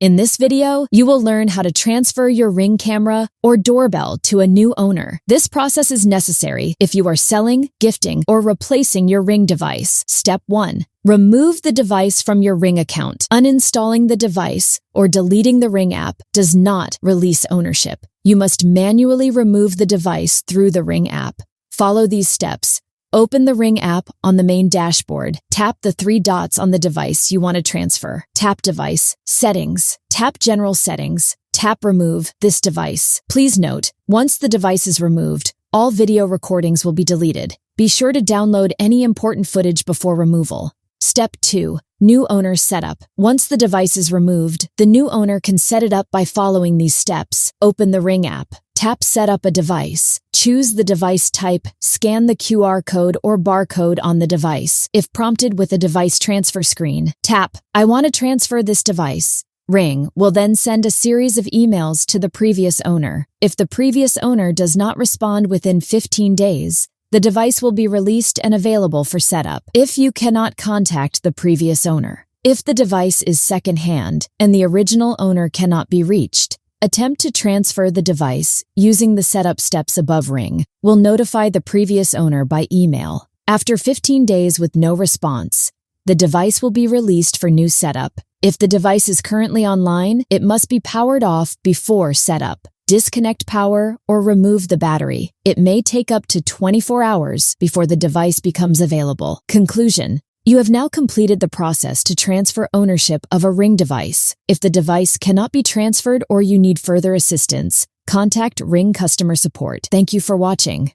In this video, you will learn how to transfer your Ring camera or doorbell to a new owner. This process is necessary if you are selling, gifting, or replacing your Ring device. Step 1. Remove the device from your Ring account. Uninstalling the device or deleting the Ring app does not release ownership. You must manually remove the device through the Ring app. Follow these steps. Open the Ring app on the main dashboard. Tap the 3 dots on the device you want to transfer. Tap Device, Settings. Tap General Settings. Tap Remove this device. Please note, once the device is removed, all video recordings will be deleted. Be sure to download any important footage before removal. Step 2. New owner setup. Once the device is removed, the new owner can set it up by following these steps. Open the Ring app. Tap Set up a device. Choose the device type. Scan the QR code or barcode on the device. If prompted with a device transfer screen, tap I want to transfer this device. Ring will then send a series of emails to the previous owner. If the previous owner does not respond within 15 days, the device will be released and available for setup. If you cannot contact the previous owner, if the device is second-hand and the original owner cannot be reached, attempt to transfer the device using the setup steps above. Ring will notify the previous owner by email. After 15 days with no response, the device will be released for new setup. If the device is currently online, it must be powered off before setup. Disconnect power or remove the battery. It may take up to 24 hours before the device becomes available. Conclusion: you have now completed the process to transfer ownership of a Ring device. If the device cannot be transferred or you need further assistance, contact Ring customer support. Thank you for watching.